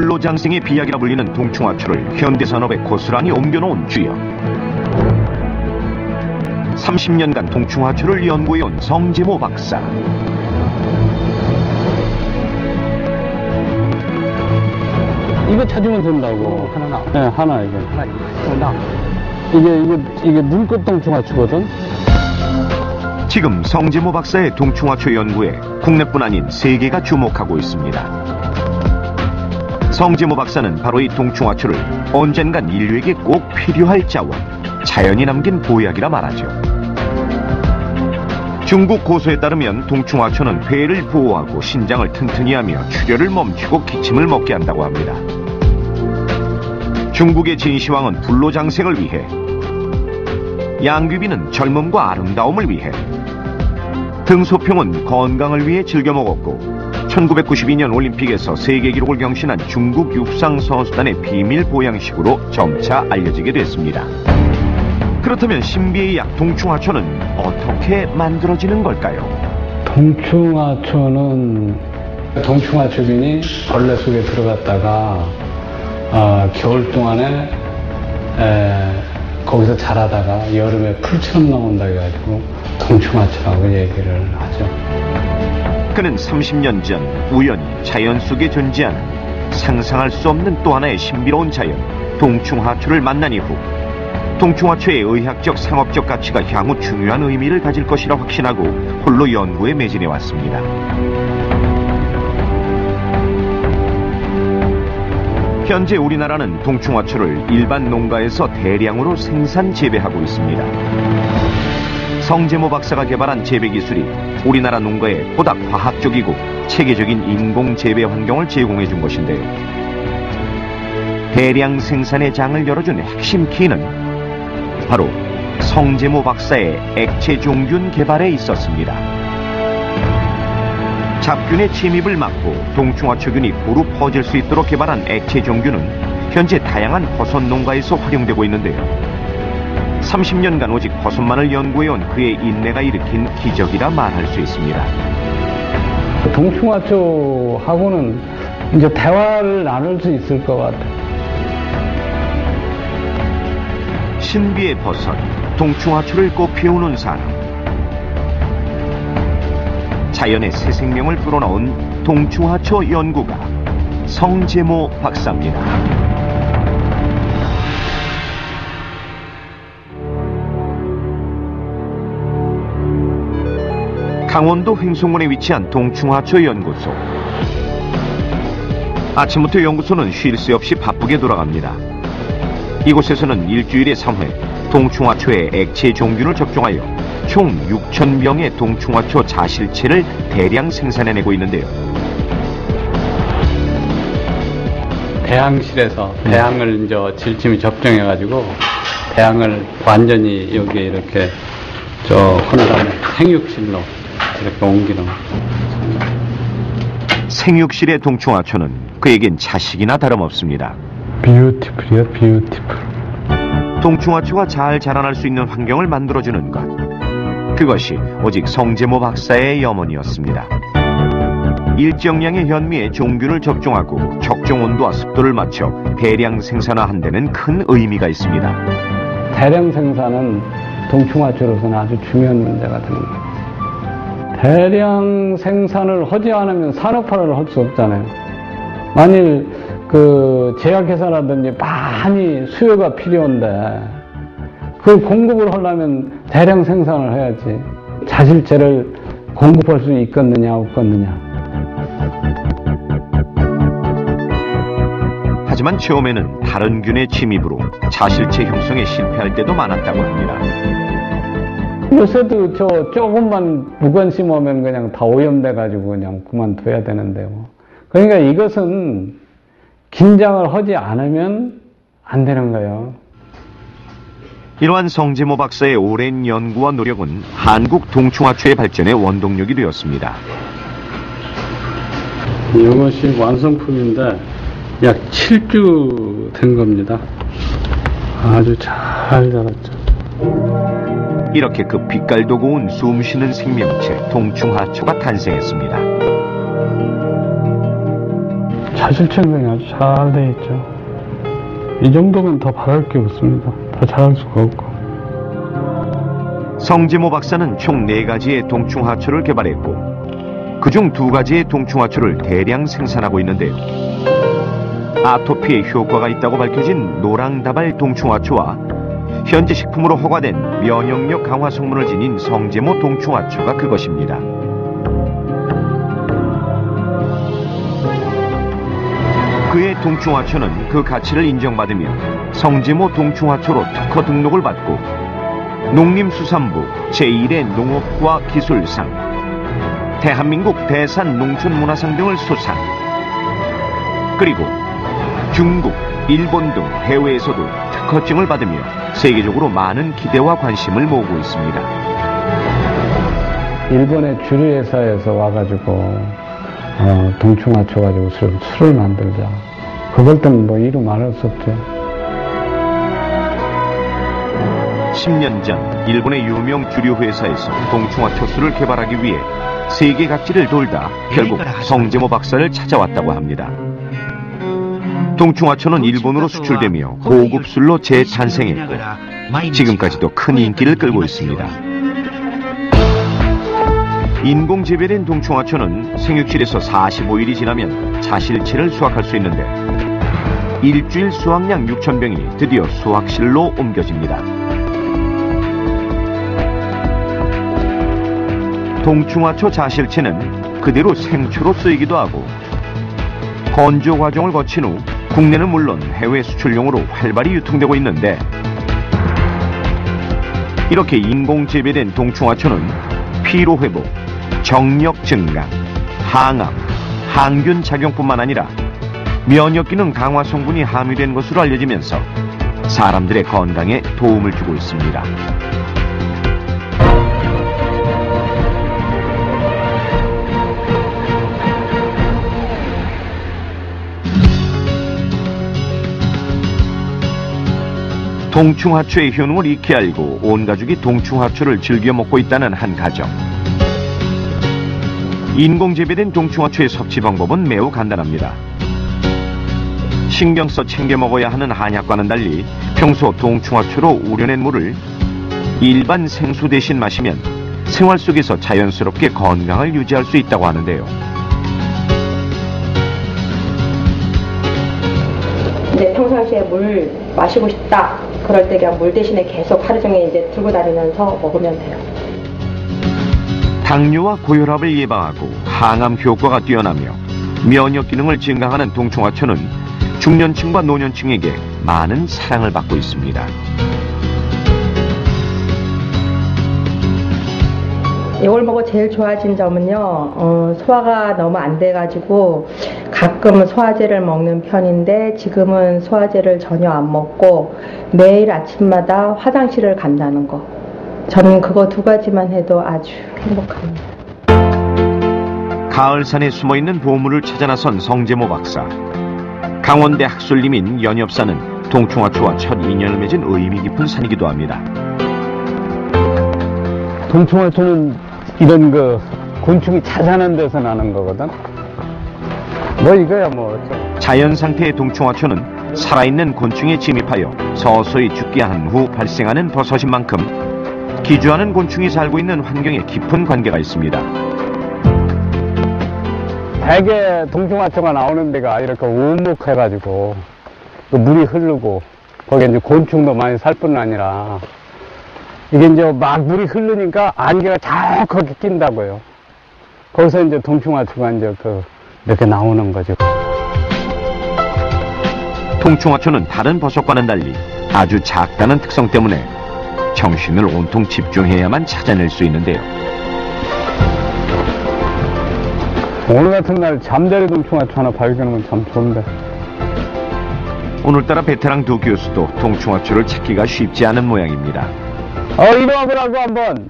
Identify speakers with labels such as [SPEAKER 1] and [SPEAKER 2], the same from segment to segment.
[SPEAKER 1] 불로장생의 비약이라 불리는 동충하초를 현대산업에 고스란히 옮겨놓은 주역. 30년간 동충하초를 연구해온 성재모 박사.
[SPEAKER 2] 이거 찾으면 된다고.
[SPEAKER 3] 하나 나와.
[SPEAKER 2] 네, 하나 이거.
[SPEAKER 3] 하나 나와.
[SPEAKER 2] 이게 눈꽃 동충하초거든.
[SPEAKER 1] 지금 성재모 박사의 동충하초 연구에 국내뿐 아닌 세계가 주목하고 있습니다. 성재모 박사는 바로 이 동충하초를 언젠간 인류에게 꼭 필요할 자원, 자연이 남긴 보약이라 말하죠. 중국 고서에 따르면 동충하초는 폐를 보호하고 신장을 튼튼히 하며 출혈을 멈추고 기침을 먹게 한다고 합니다. 중국의 진시황은 불로장생을 위해, 양귀비는 젊음과 아름다움을 위해, 등소평은 건강을 위해 즐겨 먹었고 1992년 올림픽에서 세계 기록을 경신한 중국 육상 선수단의 비밀 보양식으로 점차 알려지게 됐습니다. 그렇다면 신비의 약 동충하초는 어떻게 만들어지는 걸까요?
[SPEAKER 2] 동충하초는 동충하초균이 벌레 속에 들어갔다가 겨울 동안에 거기서 자라다가 여름에 풀처럼 나온다 해가지고 동충하초라고 얘기를 하죠.
[SPEAKER 1] 그는 30년 전 우연히 자연 속에 존재하는 상상할 수 없는 또 하나의 신비로운 자연 동충하초를 만난 이후 동충하초의 의학적 상업적 가치가 향후 중요한 의미를 가질 것이라 확신하고 홀로 연구에 매진해 왔습니다. 현재 우리나라는 동충하초를 일반 농가에서 대량으로 생산 재배하고 있습니다. 성재모 박사가 개발한 재배 기술이 우리나라 농가에 보다 과학적이고 체계적인 인공 재배 환경을 제공해 준 것인데요. 대량 생산의 장을 열어준 핵심 키는 바로 성재모 박사의 액체 종균 개발에 있었습니다. 잡균의 침입을 막고 동충하초균이 고루 퍼질 수 있도록 개발한 액체 종균은 현재 다양한 버섯 농가에서 활용되고 있는데요. 30년간 오직 버섯만을 연구해온 그의 인내가 일으킨 기적이라 말할 수 있습니다.
[SPEAKER 2] 동충하초하고는 이제 대화를 나눌 수 있을 것 같아요.
[SPEAKER 1] 신비의 버섯, 동충하초를 꽃피우는 사람. 자연의 새 생명을 불어넣은 동충하초 연구가 성재모 박사입니다. 강원도 횡성군에 위치한 동충하초 연구소. 아침부터 연구소는 쉴 새 없이 바쁘게 돌아갑니다. 이곳에서는 일주일에 3회 동충하초의 액체 종균을 접종하여 총 6,000병의 동충하초 자실체를 대량 생산해내고 있는데요.
[SPEAKER 2] 배양실에서 배양을 이제 질침이 접종해가지고 배양을 완전히 여기에 이렇게 한 다음에 생육실로 이렇게 옮기는.
[SPEAKER 1] 생육실의 동충하초는 그에겐 자식이나 다름없습니다.
[SPEAKER 2] 뷰티풀이요, 뷰티풀.
[SPEAKER 1] 동충하초가 잘 자라날 수 있는 환경을 만들어주는 것. 그것이 오직 성재모 박사의 염원이었습니다. 일정량의 현미에 종균을 접종하고 적정 온도와 습도를 맞춰 대량 생산화한 데는 큰 의미가 있습니다.
[SPEAKER 2] 대량 생산은 동충하초로서는 아주 중요한 문제가 되는 거예요. 대량 생산을 하지 않으면 산업화를 할 수 없잖아요. 만일 그 제약회사라든지 많이 수요가 필요한데 그 공급을 하려면 대량 생산을 해야지. 자실체를 공급할 수 있겠느냐 없겠느냐.
[SPEAKER 1] 하지만 처음에는 다른 균의 침입으로 자실체 형성에 실패할 때도 많았다고 합니다.
[SPEAKER 2] 요새도 조금만 무관심하면 그냥 다 오염돼가지고 그냥 그만둬야 되는데요. 그러니까 이것은 긴장을 하지 않으면 안 되는 거예요.
[SPEAKER 1] 이러한 성재모 박사의 오랜 연구와 노력은 한국 동충하초의 발전의 원동력이 되었습니다.
[SPEAKER 2] 이것이 완성품인데 약 7주 된 겁니다. 아주 잘 자랐죠.
[SPEAKER 1] 이렇게 그 빛깔도 고운 숨쉬는 생명체 동충하초가 탄생했습니다.
[SPEAKER 2] 자실증명이 아주 잘 돼 있죠. 이 정도면 더 바랄 게 없습니다. 더 잘할 수가 없고.
[SPEAKER 1] 성재모 박사는 총 4가지의 동충하초를 개발했고 그중 2가지의 동충하초를 대량 생산하고 있는데요. 아토피에 효과가 있다고 밝혀진 노랑다발 동충하초와 현재 식품으로 허가된 면역력 강화 성분을 지닌 성재모 동충하초가 그것입니다. 그의 동충하초는 그 가치를 인정받으며 성재모 동충하초로 특허 등록을 받고 농림수산부 제1회 농업과 기술상, 대한민국 대산 농촌문화상 등을 수상, 그리고 중국, 일본 등 해외에서도 특허증을 받으며 세계적으로 많은 기대와 관심을 모으고 있습니다.
[SPEAKER 2] 일본의 주류 회사에서 와가지고 동충하초 가지고 술을 만들자. 그걸 때는 뭐 이루 말할 수 없죠.
[SPEAKER 1] 10년 전 일본의 유명 주류 회사에서 동충하초 술을 개발하기 위해 세계 각지를 돌다 결국 성재모 박사를 찾아왔다고 합니다. 동충하초는 일본으로 수출되며 고급 술로 재탄생했고 지금까지도 큰 인기를 끌고 있습니다. 인공 재배된 동충하초는 생육실에서 45일이 지나면 자실체를 수확할 수 있는데 일주일 수확량 6,000병이 드디어 수확실로 옮겨집니다. 동충하초 자실체는 그대로 생초로 쓰이기도 하고 건조 과정을 거친 후 국내는 물론 해외 수출용으로 활발히 유통되고 있는데 이렇게 인공 재배된 동충하초는 피로 회복, 정력 증강, 항암, 항균 작용뿐만 아니라 면역 기능 강화 성분이 함유된 것으로 알려지면서 사람들의 건강에 도움을 주고 있습니다. 동충하초의 효능을 익히 알고 온 가족이 동충하초를 즐겨 먹고 있다는 한 가정. 인공 재배된 동충하초의 섭취 방법은 매우 간단합니다. 신경 써 챙겨 먹어야 하는 한약과는 달리 평소 동충하초로 우려낸 물을 일반 생수 대신 마시면 생활 속에서 자연스럽게 건강을 유지할 수 있다고 하는데요.
[SPEAKER 3] 이제 평상시에 물 마시고 싶다. 그럴 때 그냥 물 대신에 계속 하루 종일 이제 들고 다니면서 먹으면 돼요.
[SPEAKER 1] 당뇨와 고혈압을 예방하고 항암 효과가 뛰어나며 면역 기능을 증강하는 동충하초는 중년층과 노년층에게 많은 사랑을 받고 있습니다.
[SPEAKER 3] 이걸 보고 제일 좋아진 점은요, 소화가 너무 안 돼가지고 가끔 소화제를 먹는 편인데 지금은 소화제를 전혀 안 먹고 매일 아침마다 화장실을 간다는 거. 저는 그거 2가지만 해도 아주 행복합니다.
[SPEAKER 1] 가을산에 숨어있는 보물을 찾아 나선 성재모 박사. 강원대 학술림인 연엽산은 동충하초와 첫 인연을 맺은 의미 깊은 산이기도 합니다.
[SPEAKER 2] 동충하초는 이런 곤충이 자자는 데서 나는 거거든. 뭐 이거야 뭐.
[SPEAKER 1] 자연 상태의 동충하초는 살아있는 곤충에 침입하여 서서히 죽게 한 후 발생하는 버섯인 만큼 기주하는 곤충이 살고 있는 환경에 깊은 관계가 있습니다.
[SPEAKER 2] 대개 동충하초가 나오는 데가 이렇게 오목해가지고 물이 흐르고 거기에 이제 곤충도 많이 살 뿐 아니라 이게 이제 막 물이 흐르니까 안개가 자욱하게 낀다고요. 거기서 이제 동충하초가 이제 이렇게 나오는 거죠.
[SPEAKER 1] 동충하초는 다른 버섯과는 달리 아주 작다는 특성 때문에 정신을 온통 집중해야만 찾아낼 수 있는데요.
[SPEAKER 2] 오늘 같은 날 잠자리 동충하초 하나 발견하면 참 좋은데.
[SPEAKER 1] 오늘따라 베테랑 두 교수도 동충하초를 찾기가 쉽지 않은 모양입니다.
[SPEAKER 2] 이리 와보라고 한번.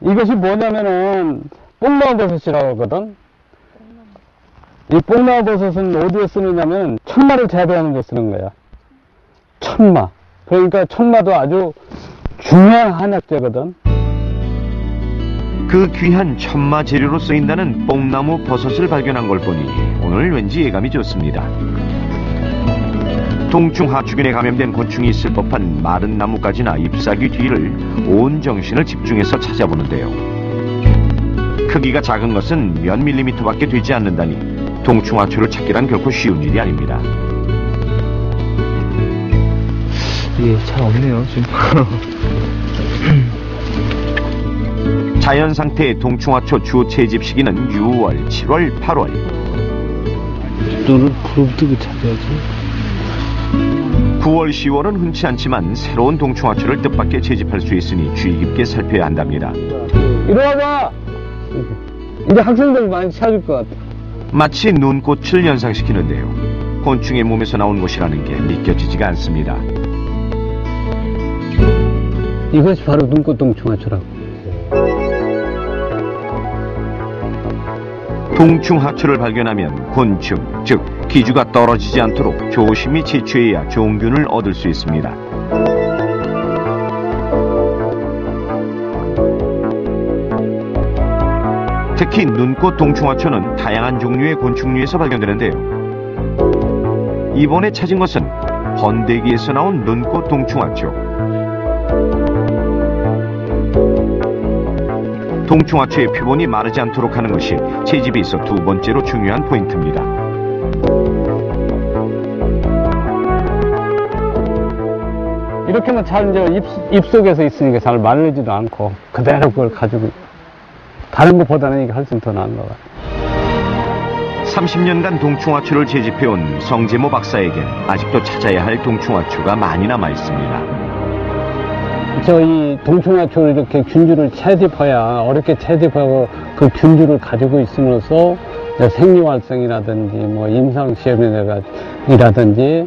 [SPEAKER 2] 이것이 뭐냐면은 뽕나무버섯이라고 하거든. 이 뽕나무버섯은 어디에 쓰느냐면 천마를 재배하는 데 쓰는 거야. 천마. 그러니까 천마도 아주 중요한 한약재거든.
[SPEAKER 1] 그 귀한 천마 재료로 쓰인다는 뽕나무 버섯을 발견한 걸 보니 오늘 왠지 예감이 좋습니다. 동충하초균에 감염된 곤충이 있을 법한 마른 나뭇가지나 잎사귀 뒤를 온 정신을 집중해서 찾아보는데요. 크기가 작은 것은 몇 밀리미터밖에 되지 않는다니 동충하초를 찾기란 결코 쉬운 일이 아닙니다.
[SPEAKER 4] 이게 잘 없네요 지금.
[SPEAKER 1] 자연 상태의 동충하초 주 채집 시기는 6월, 7월, 8월.
[SPEAKER 4] 너를 부릅뜨고 찾아야지.
[SPEAKER 2] 9월, 10월은 흔치 않지만 새로운 동충하초를 뜻밖의 채집할 수 있으니 주의 깊게 살펴야 한답니다.
[SPEAKER 4] 이리 와봐. 이제 학생들 많이 찾을 것 같아.
[SPEAKER 2] 마치 눈꽃을 연상시키는데요. 곤충의 몸에서 나온 것이라는 게 믿겨지지가 않습니다.
[SPEAKER 4] 이것이 바로 눈꽃 동충하초라고.
[SPEAKER 2] 동충하초를 발견하면 곤충, 즉 기주가 떨어지지 않도록 조심히 채취해야 종균을 얻을 수 있습니다. 특히 눈꽃 동충하초는 다양한 종류의 곤충류에서 발견되는데요. 이번에 찾은 것은 번데기에서 나온 눈꽃 동충하초. 동충하초의 표본이 마르지 않도록 하는 것이 채집에 있어 두 번째로 중요한 포인트입니다.
[SPEAKER 4] 이렇게만 잘 이제 잎 속에서 있으니까 잘 마르지도 않고 그대로 그걸 가지고 다른 것보다는 이게 훨씬 더 나은 것 같아요.
[SPEAKER 2] 30년간 동충하초를 채집해온 성재모 박사에겐 아직도 찾아야 할 동충하초가 많이 남아 있습니다.
[SPEAKER 4] 이 동충하초를 이렇게 균주를 채집해야 어렵게 채집하고 그 균주를 가지고 있음으로써 생리활성이라든지 뭐 임상시험이라든지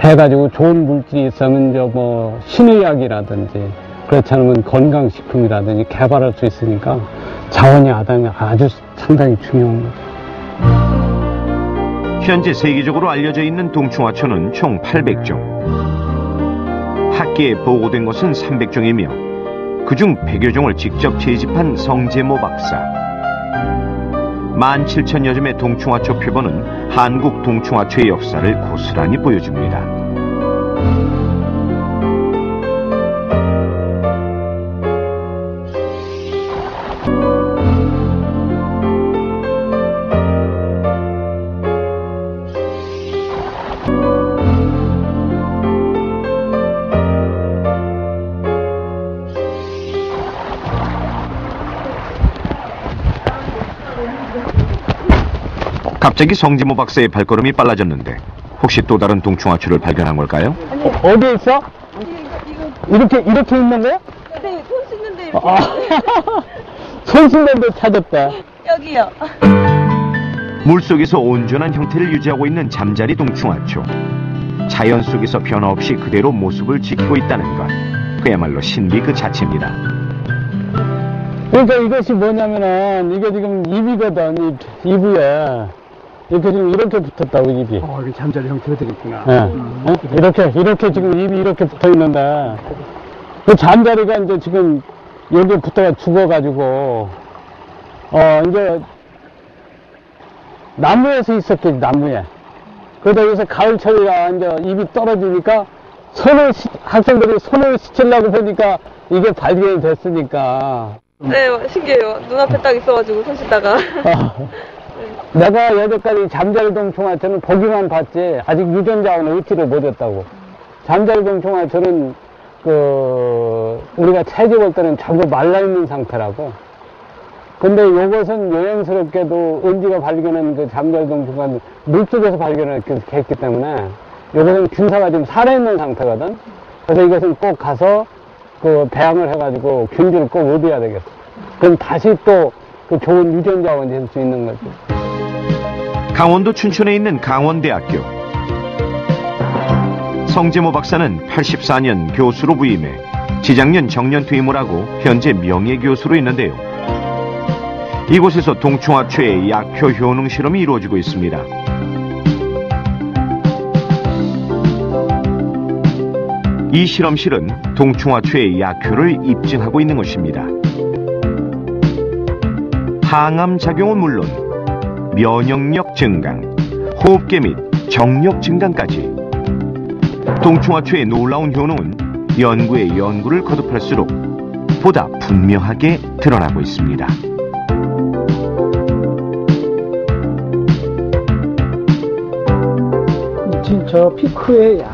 [SPEAKER 4] 해가지고 좋은 물질이 있으면 뭐 신의약이라든지 그렇지 않으면 건강식품이라든지 개발할 수 있으니까 자원이 아주 상당히 중요한 거죠.
[SPEAKER 2] 현재 세계적으로 알려져 있는 동충하초는 총 800종. 학계에 보고된 것은 300종이며 그중 100여 종을 직접 채집한 성재모 박사. 17,000여 점의 동충하초 표본은 한국 동충하초의 역사를 고스란히 보여줍니다. 갑자기 성재모 박사의 발걸음이 빨라졌는데 혹시 또 다른 동충하초를 발견한 걸까요?
[SPEAKER 4] 어디에 있어? 이렇게 있는 거야?
[SPEAKER 5] 네, 손 씻는데 이렇게.
[SPEAKER 4] 손 씻는 데 찾았다.
[SPEAKER 5] 여기요.
[SPEAKER 2] 물속에서 온전한 형태를 유지하고 있는 잠자리 동충하초. 자연 속에서 변화 없이 그대로 모습을 지키고 있다는 것. 그야말로 신비 그 자체입니다.
[SPEAKER 4] 그러니까 이것이 뭐냐면은 이게 지금 입이거든. 입이에 이렇게 지금 이렇게 붙었다고 입이.
[SPEAKER 6] 이게 잠자리 형태가 되겠구나.
[SPEAKER 4] 이렇게 지금 입이 이렇게 붙어 있는데 그 잠자리가 이제 지금 여기에 붙어가 죽어가지고 이제 나무에서 있었겠지, 나무에. 그러다 여기서 가을철이라 이제 입이 떨어지니까 학생들이 손을 씻으려고 보니까 이게 발견이 됐으니까.
[SPEAKER 5] 네, 신기해요. 눈앞에 딱 있어가지고 손 씻다가.
[SPEAKER 4] 내가 여태까지 잠자리 동충하초는 보기만 봤지 아직 유전자원을 얻지를 못했다고. 잠자리 동충하초는 우리가 채집할 때는 전부 말라있는 상태라고. 근데 요것은 여행스럽게도 은지가 발견한 그 잠자리 동충하초는 물속에서 발견을 했기 때문에 요것은 균사가 지금 살아있는 상태거든. 그래서 이것은 꼭 가서 배양을 해가지고 균주를 꼭 얻어야 되겠어. 그럼 다시 또 그 좋은 유전자원이 될 수 있는 거지.
[SPEAKER 2] 강원도 춘천에 있는 강원대학교. 성재모 박사는 84년 교수로 부임해 재작년 정년 퇴임을 하고 현재 명예교수로 있는데요. 이곳에서 동충하초의 약효 효능 실험이 이루어지고 있습니다. 이 실험실은 동충하초의 약효를 입증하고 있는 것입니다.
[SPEAKER 1] 항암 작용은 물론 면역력 증강, 호흡기 및 정력 증강까지. 동충하초의 놀라운 효능은 연구에 연구를 거듭할수록 보다 분명하게 드러나고 있습니다.
[SPEAKER 6] 진짜 피크의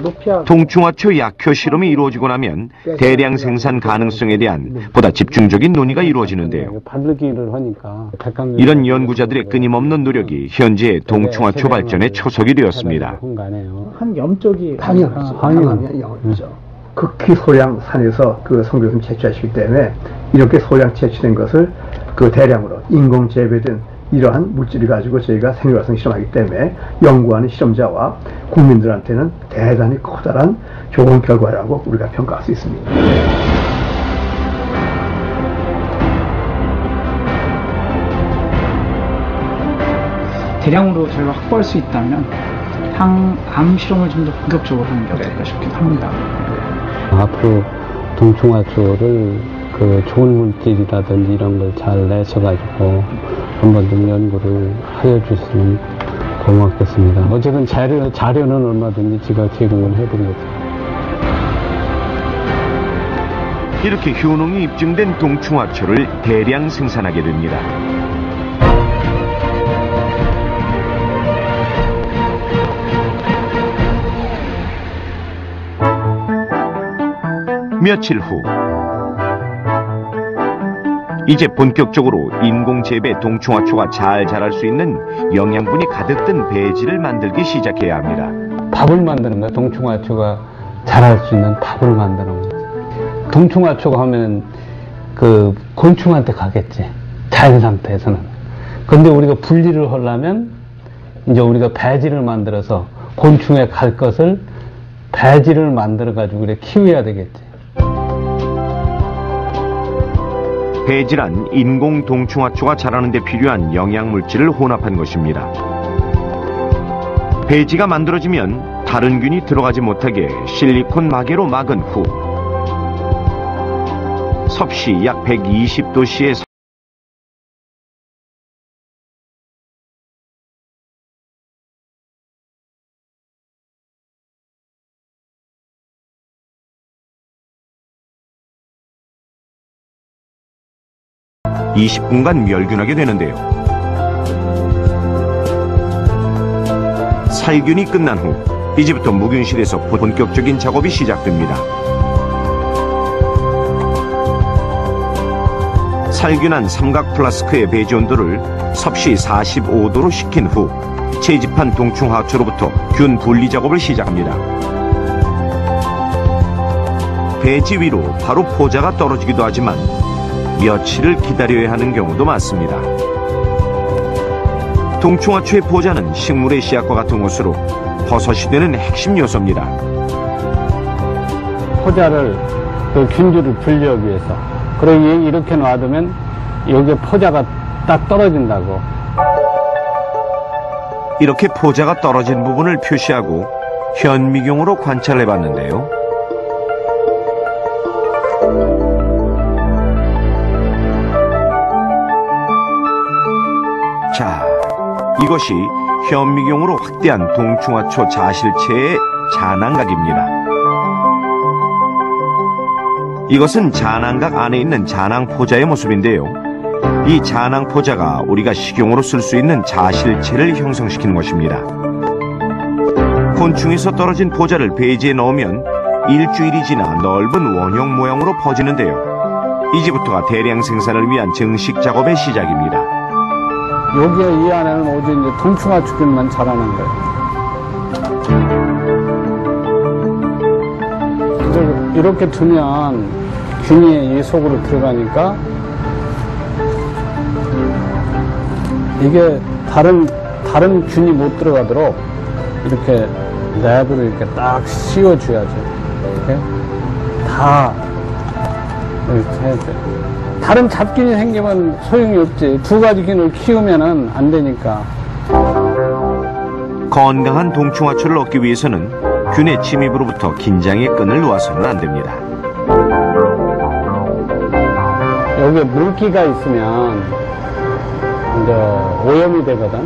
[SPEAKER 6] 높이하고
[SPEAKER 1] 동충하초 약효 실험이 이루어지고 나면 대량 생산 가능성에 대한 보다 집중적인 논의가 이루어지는데요.
[SPEAKER 4] 바르기를 하니까
[SPEAKER 1] 이런 연구자들의 끊임없는 노력이 현재 동충하초 발전의 초석이 되었습니다.
[SPEAKER 6] 한 염적이
[SPEAKER 7] 당연하죠. 당연하면 영이죠. 극히 소량 산에서 그 성교수님 채취하시기 때문에 이렇게 소량 채취된 것을 그 대량으로 인공 재배된 이러한 물질을 가지고 저희가 생물활성 실험하기 때문에 연구하는 실험자와 국민들한테는 대단히 커다란 좋은 결과라고 우리가 평가할 수 있습니다.
[SPEAKER 6] 대량으로 저희가 확보할 수 있다면 항암 실험을 좀 더 본격적으로 하는 게 어떨까 싶기도 합니다.
[SPEAKER 4] 앞으로 동충하초를 그 좋은 물질이라든지 이런 걸 잘 내셔가지고 한번 좀 연구를 하여 주시면 고맙겠습니다. 어쨌든 자료는 얼마든지 제가 제공을 해드리겠습니다.
[SPEAKER 1] 이렇게 효능이 입증된 동충하초를 대량 생산하게 됩니다. 며칠 후 이제 본격적으로 인공재배 동충하초가 잘 자랄 수 있는 영양분이 가득 든 배지를 만들기 시작해야 합니다.
[SPEAKER 4] 밥을 만드는 거야. 동충하초가 자랄 수 있는 밥을 만드는 거지. 동충하초가 하면 그 곤충한테 가겠지. 자연 상태에서는. 근데 우리가 분리를 하려면 이제 우리가 배지를 만들어서 곤충에 갈 것을 배지를 만들어 가지고 그래 키워야 되겠지.
[SPEAKER 1] 배지란 인공 동충하초가 자라는 데 필요한 영양물질을 혼합한 것입니다. 배지가 만들어지면 다른 균이 들어가지 못하게 실리콘 마개로 막은 후 섭씨 약 120도씨의 20분간 멸균하게 되는데요. 살균이 끝난 후 이제부터 무균실에서 본격적인 작업이 시작됩니다. 살균한 삼각 플라스크의 배지 온도를 섭씨 45도로 식힌 후 채집한 동충하초로부터 균 분리 작업을 시작합니다. 배지 위로 바로 포자가 떨어지기도 하지만 며칠을 기다려야 하는 경우도 많습니다. 동충하초의 포자는 식물의 씨앗과 같은 것으로 버섯이 되는 핵심 요소입니다.
[SPEAKER 4] 포자를 그 균주를 분리하기 위해서 그리고 이렇게 놔두면 여기에 포자가 딱 떨어진다고.
[SPEAKER 1] 이렇게 포자가 떨어진 부분을 표시하고 현미경으로 관찰해 봤는데요. 자, 이것이 현미경으로 확대한 동충하초 자실체의 잔앙각입니다. 이것은 잔앙각 안에 있는 잔앙포자의 모습인데요. 이 잔앙포자가 우리가 식용으로 쓸 수 있는 자실체를 형성시키는 것입니다. 곤충에서 떨어진 포자를 배지에 넣으면 일주일이 지나 넓은 원형 모양으로 퍼지는데요. 이제부터가 대량 생산을 위한 정식 작업의 시작입니다.
[SPEAKER 4] 여기에 이 안에는 오직 이제 동충하초균만 자라는 거예요. 이렇게 두면 균이 이 속으로 들어가니까 이게 다른 균이 못 들어가도록 이렇게 랩으로 이렇게 딱 씌워줘야죠. 이렇게 다 이렇게 해야 돼요. 다른 잡균이 생기면 소용이 없지. 두 가지 균을 키우면은 안 되니까.
[SPEAKER 1] 건강한 동충하초를 얻기 위해서는 균의 침입으로부터 긴장의 끈을 놓아서는 안 됩니다.
[SPEAKER 4] 여기에 물기가 있으면 오염이 되거든.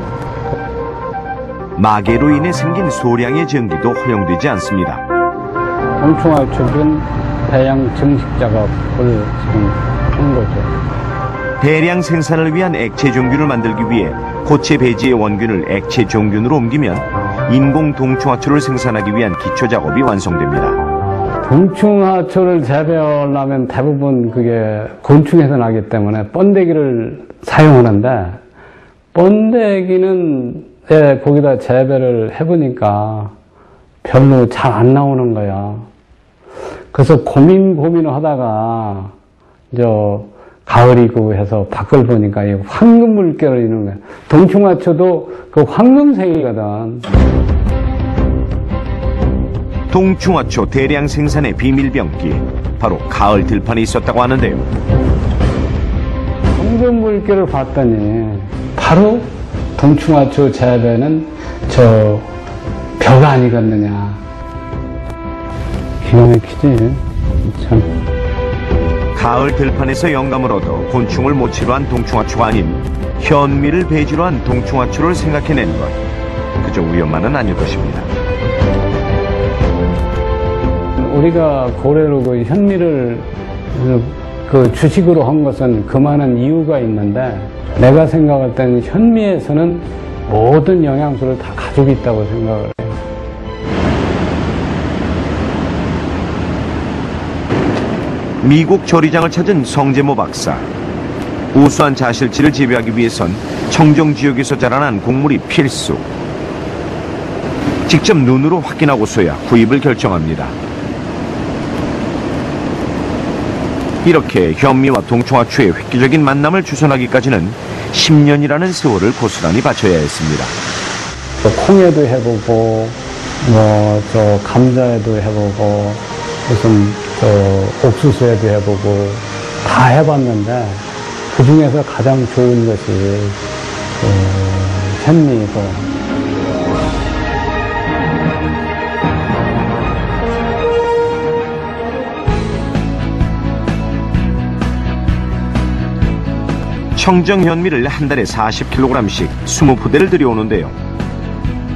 [SPEAKER 1] 마개로 인해 생긴 소량의 전기도 허용되지 않습니다.
[SPEAKER 4] 동충하초는 대량 증식 작업을 지금 하는 거죠.
[SPEAKER 1] 대량 생산을 위한 액체 종균을 만들기 위해 고체 배지의 원균을 액체 종균으로 옮기면 인공 동충하초를 생산하기 위한 기초 작업이 완성됩니다.
[SPEAKER 2] 동충하초를 재배하려면 대부분 그게 곤충에서 나기 때문에 번데기를 사용하는데, 번데기는 거기다 재배를 해보니까 별로 잘 안 나오는 거야. 그래서 고민을 하다가 가을이고 해서 밖을 보니까 이 황금 물결을 이루는 거야. 동충하초도 그 황금색이거든.
[SPEAKER 1] 동충하초 대량 생산의 비밀병기, 바로 가을 들판에 있었다고 하는데요.
[SPEAKER 2] 황금 물결을 봤더니 바로 동충하초 재배는 벼가 아니겠느냐. 기가 막히지. 참.
[SPEAKER 1] 가을 들판에서 영감을 얻어 곤충을 모치로 한 동충하초가 아닌 현미를 배지로 한 동충하초를 생각해낸 것, 그저 우연만은 아닐 것입니다.
[SPEAKER 2] 우리가 고래로 그 현미를 그 주식으로 한 것은 그 많은 이유가 있는데, 내가 생각할 때는 현미에서는 모든 영양소를 다 가지고 있다고 생각을 해요.
[SPEAKER 1] 미국 조리장을 찾은 성재모 박사. 우수한 자실치를 재배하기 위해선 청정 지역에서 자라난 곡물이 필수. 직접 눈으로 확인하고서야 구입을 결정합니다. 이렇게 현미와 동충하초의 획기적인 만남을 주선하기까지는 10년이라는 세월을 고스란히 바쳐야 했습니다.
[SPEAKER 2] 콩에도 해보고, 감자에도 해보고, 무슨 옥수수에도 해보고 다 해봤는데, 그 중에서 가장 좋은 것이 현미이고.
[SPEAKER 1] 청정 현미를 한 달에 40kg씩 20포대를 들여오는데요.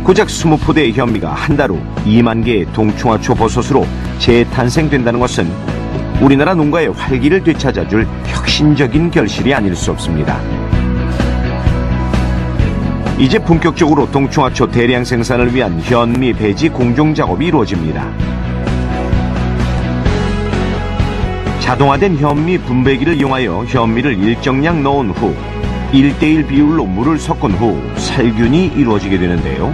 [SPEAKER 1] 고작 20포대의 현미가 한 달 후 2만 개의 동충하초 버섯으로 재탄생된다는 것은 우리나라 농가의 활기를 되찾아줄 혁신적인 결실이 아닐 수 없습니다. 이제 본격적으로 동충하초 대량 생산을 위한 현미 배지 공정 작업이 이루어집니다. 자동화된 현미 분배기를 이용하여 현미를 일정량 넣은 후 1:1 비율로 물을 섞은 후 살균이 이루어지게 되는데요.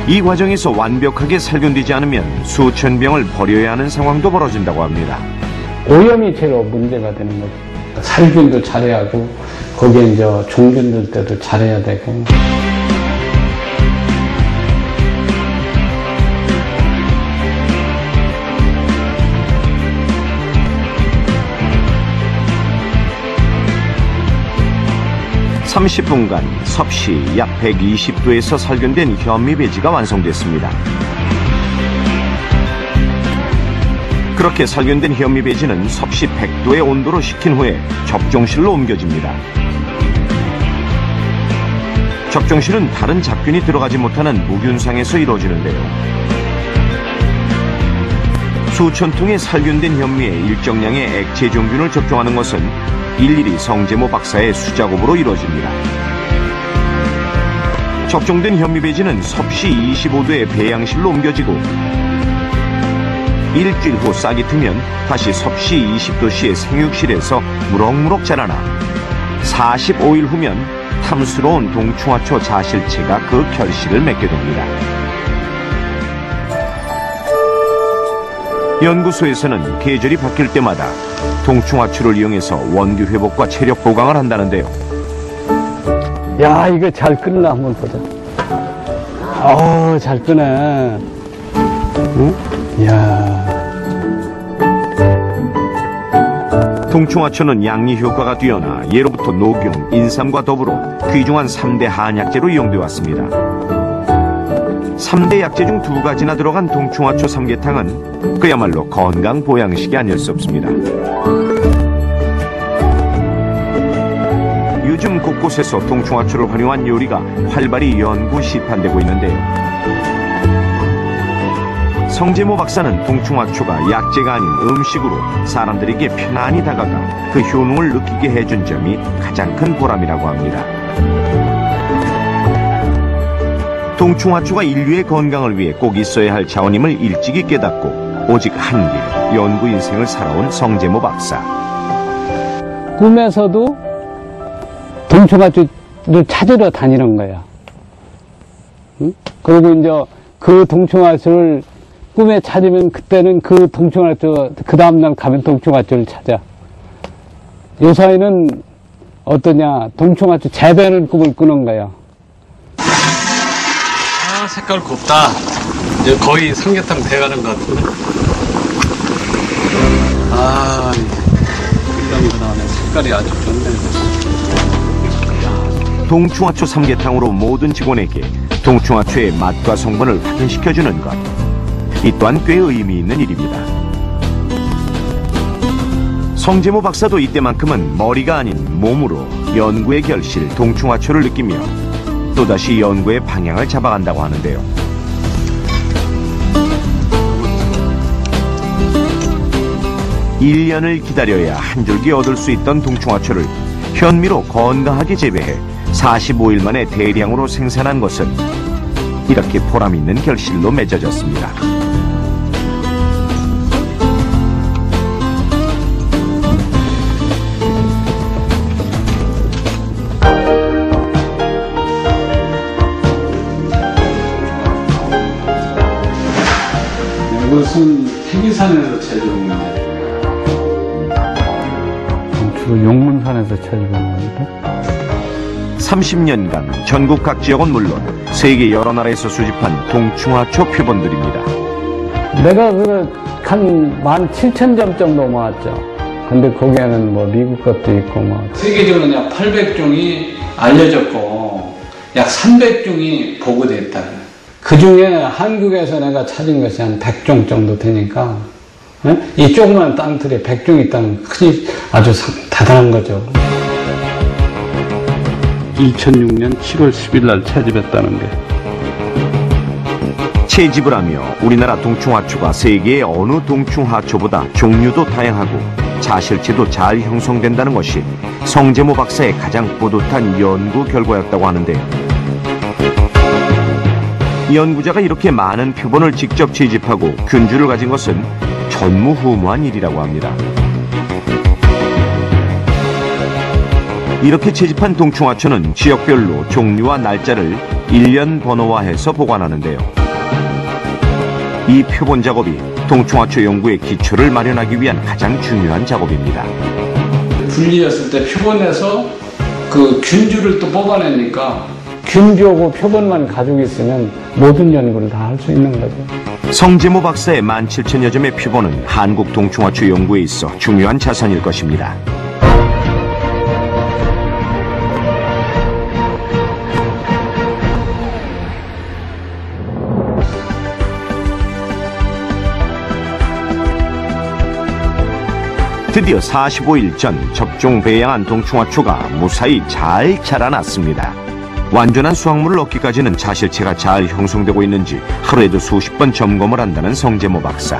[SPEAKER 1] 이 과정에서 완벽하게 살균되지 않으면 수천 병을 버려야 하는 상황도 벌어진다고 합니다.
[SPEAKER 2] 오염이 제일 문제가 되는 거죠. 살균도 잘해야 하고, 거기에 이제 종균 넣을 때도 잘해야 되고.
[SPEAKER 1] (30분간) 섭씨 약 120도에서 살균된 현미 배지가 완성됐습니다. 그렇게 살균된 현미 배지는 섭씨 100도의 온도로 식힌 후에 적종실로 옮겨집니다. 적종실은 다른 잡균이 들어가지 못하는 무균상에서 이루어지는데요. 수천 통의 살균된 현미에 일정량의 액체 종균을 적종하는 것은 일일이 성재모 박사의 수작업으로 이루어집니다. 적종된 현미 배지는 섭씨 25도의 배양실로 옮겨지고, 일주일 후 싹이 트면 다시 섭씨 20도씨의 생육실에서 무럭무럭 자라나 45일 후면 탐스러운 동충하초 자실체가 그 결실을 맺게 됩니다. 연구소에서는 계절이 바뀔 때마다 동충하초를 이용해서 원기 회복과 체력 보강을 한다는데요.
[SPEAKER 2] 야, 이거 잘 끓나 한번 보자. 잘 끄네. 응? 이야.
[SPEAKER 1] 동충하초는 양리 효과가 뛰어나 예로부터 녹용, 인삼과 더불어 귀중한 3대 한약재로 이용되어 왔습니다. 3대 약재 중 2가지나 들어간 동충하초 삼계탕은 그야말로 건강 보양식이 아닐 수 없습니다. 요즘 곳곳에서 동충하초를 활용한 요리가 활발히 연구 시판되고 있는데요. 성재모 박사는 동충하초가 약재가 아닌 음식으로 사람들에게 편안히 다가가 그 효능을 느끼게 해준 점이 가장 큰 보람이라고 합니다. 동충하초가 인류의 건강을 위해 꼭 있어야 할 자원임을 일찍이 깨닫고 오직 한 길 연구 인생을 살아온 성재모 박사.
[SPEAKER 4] 꿈에서도 동충하초를 찾으러 다니는 거야. 응? 그리고 이제 그 동충하초를 꿈에 찾으면 그때는 그 동충하초, 그 다음날 가면 동충하초를 찾아. 요사이는 어떠냐, 동충하초 재배하는 꿈을 꾸는 거야.
[SPEAKER 8] 아, 색깔 곱다. 이제 거의 삼계탕 돼가는 것 같은데. 아, 꿀감이가 나오네. 색깔이 아주 좋네.
[SPEAKER 1] 동충하초 삼계탕으로 모든 직원에게 동충하초의 맛과 성분을 확인시켜주는 것. 이 또한 꽤 의미 있는 일입니다. 성재모 박사도 이때만큼은 머리가 아닌 몸으로 연구의 결실 동충하초를 느끼며 또다시 연구의 방향을 잡아간다고 하는데요. (1년을) 기다려야 한 줄기 얻을 수 있던 동충하초를 현미로 건강하게 재배해 45일 만에 대량으로 생산한 것은 이렇게 보람 있는 결실로 맺어졌습니다.
[SPEAKER 6] 이것은 태기산에서 제조한 건데.
[SPEAKER 4] 주로 용문산에서 찾아본 건데.
[SPEAKER 1] 30년간 전국 각 지역은 물론 세계 여러 나라에서 수집한 동충하초 표본들입니다.
[SPEAKER 4] 내가 한 17,000점 정도 모았죠. 근데 거기에는 뭐 미국 것도 있고 뭐.
[SPEAKER 6] 세계적으로 약 800종이 알려졌고 약 300종이 보고됐다.
[SPEAKER 4] 그 중에 한국에서 내가 찾은 것이 한 100종 정도 되니까, 네? 이 조그만 땅틀에 100종이 있다면 아주 대단한 거죠.
[SPEAKER 8] 2006년 7월 10일 날 채집했다는 게.
[SPEAKER 1] 채집을 하며 우리나라 동충하초가 세계의 어느 동충하초보다 종류도 다양하고 자실체도 잘 형성된다는 것이 성재모 박사의 가장 뿌듯한 연구 결과였다고 하는데요. 연구자가 이렇게 많은 표본을 직접 채집하고 균주를 가진 것은 전무후무한 일이라고 합니다. 이렇게 채집한 동충하초는 지역별로 종류와 날짜를 일련 번호화해서 보관하는데요. 이 표본 작업이 동충하초 연구의 기초를 마련하기 위한 가장 중요한 작업입니다.
[SPEAKER 6] 분리했을 때 표본에서 그 균주를 또 뽑아내니까
[SPEAKER 4] 균주하고 표본만 가지고 있으면 모든 연구를 다 할 수 있는 거죠.
[SPEAKER 1] 성재모 박사의 17,000여 점의 표본은 한국 동충하초 연구에 있어 중요한 자산일 것입니다. 드디어 45일 전 접종 배양한 동충하초가 무사히 잘 자라났습니다. 완전한 수확물을 얻기까지는 자실체가 잘 형성되고 있는지 하루에도 수십 번 점검을 한다는 성재모 박사.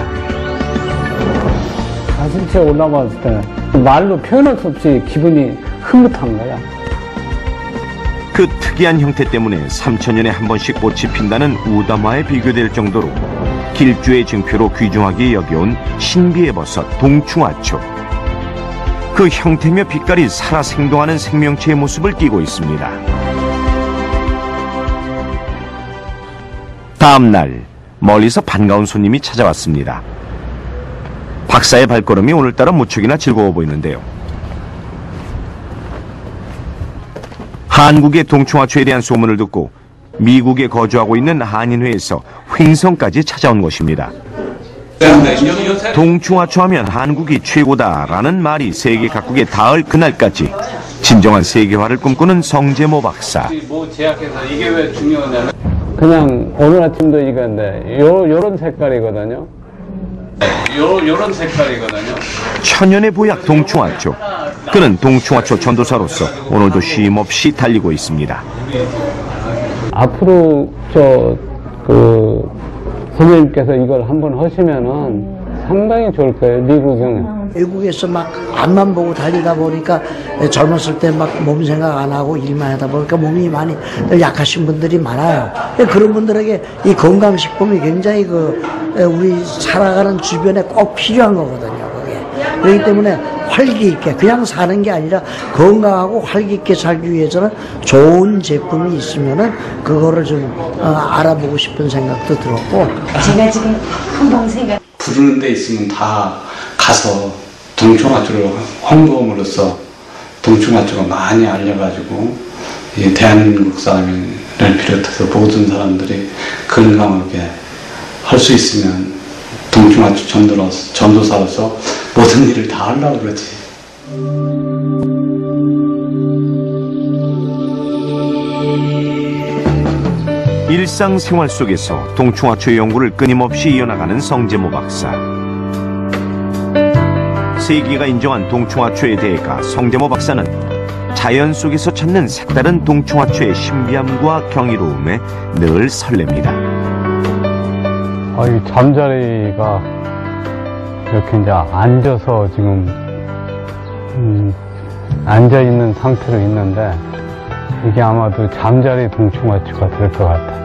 [SPEAKER 4] 자실체 올라왔을 때 말로 표현할 수 없이 기분이 흐뭇한 거야.
[SPEAKER 1] 그 특이한 형태 때문에 3,000년에 한 번씩 꽃이 핀다는 우담화에 비교될 정도로 길주의 증표로 귀중하게 여겨온 신비의 버섯 동충하초. 그 형태며 빛깔이 살아 생동하는 생명체의 모습을 띠고 있습니다. 다음 날 멀리서 반가운 손님이 찾아왔습니다. 박사의 발걸음이 오늘따라 무척이나 즐거워 보이는데요. 한국의 동충하초에 대한 소문을 듣고 미국에 거주하고 있는 한인회에서 횡성까지 찾아온 것입니다. 동충하초 하면 한국이 최고다라는 말이 세계 각국에 닿을 그날까지 진정한 세계화를 꿈꾸는 성재모 박사.
[SPEAKER 6] 뭐 제약회사 이게 왜 중요하냐면
[SPEAKER 4] 그냥 오늘 아침도 익었는데 요런 색깔이거든요.
[SPEAKER 6] 요런 색깔이거든요.
[SPEAKER 1] 천연의 보약 동충하초. 그는 동충하초 전도사로서 오늘도 쉼없이 달리고 있습니다.
[SPEAKER 4] 앞으로 선생님께서 이걸 한번 하시면은 상당히 좋을 거예요. 미국은.
[SPEAKER 9] 외국에서 막 앞만 보고 달리다 보니까 젊었을 때 막 몸 생각 안 하고 일만 하다 보니까 몸이 많이 약하신 분들이 많아요. 그런 분들에게 이 건강식품이 굉장히 우리 살아가는 주변에 꼭 필요한 거거든요. 그게. 그렇기 때문에 활기 있게 그냥 사는 게 아니라 건강하고 활기 있게 살기 위해서는 좋은 제품이 있으면은 그거를 좀 알아보고 싶은 생각도 들었고.
[SPEAKER 10] 제가 지금 한번 생각.
[SPEAKER 8] 부르는 데 있으면 다 가서 동충하초를 홍보함으로써 동충하초가 많이 알려가지고 이 대한민국 사람을 비롯해서 모든 사람들이 건강하게 할 수 있으면 동충하초 전도사로서 모든 일을 다 하려고 그러지.
[SPEAKER 1] 일상생활 속에서 동충하초 연구를 끊임없이 이어나가는 성재모 박사. 세계가 인정한 동충하초의 대가 성재모 박사는 자연 속에서 찾는 색다른 동충하초의 신비함과 경이로움에 늘 설렙니다.
[SPEAKER 4] 이 잠자리가 이렇게 이제 앉아서 지금 앉아 있는 상태로 있는데 이게 아마도 잠자리 동충하초가 될 것 같아요.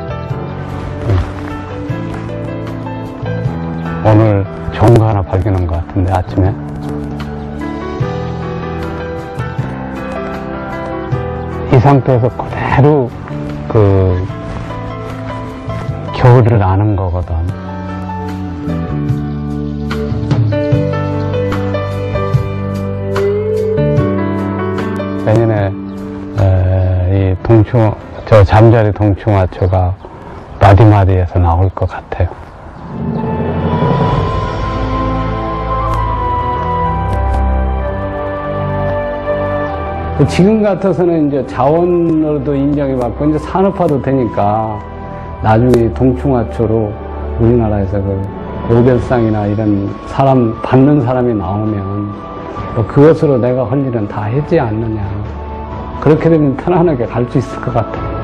[SPEAKER 4] 오늘 좋은 거 하나 발견한 것 같은데 아침에 이 상태에서 그대로 겨울을 아는 거거든. 내년에 잠자리 동충하초가 마디마디에서 나올 것 같아요.
[SPEAKER 2] 지금 같아서는 이제 자원으로도 인정이 받고 이제 산업화도 되니까 나중에 동충하초로 우리나라에서 노벨상이나 이런 받는 사람이 나오면 그것으로 내가 할 일은 다 했지 않느냐. 그렇게 되면 편안하게 갈 수 있을 것 같아요.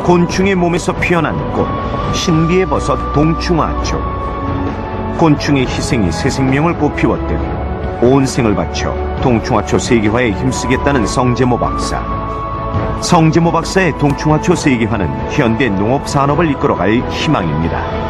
[SPEAKER 1] 곤충의 몸에서 피어난 꽃, 신비의 버섯 동충하초. 곤충의 희생이 새 생명을 꽃피웠듯 온 생을 바쳐 동충하초 세계화에 힘쓰겠다는 성재모 박사. 성재모 박사의 동충하초 세계화는 현대 농업 산업을 이끌어갈 희망입니다.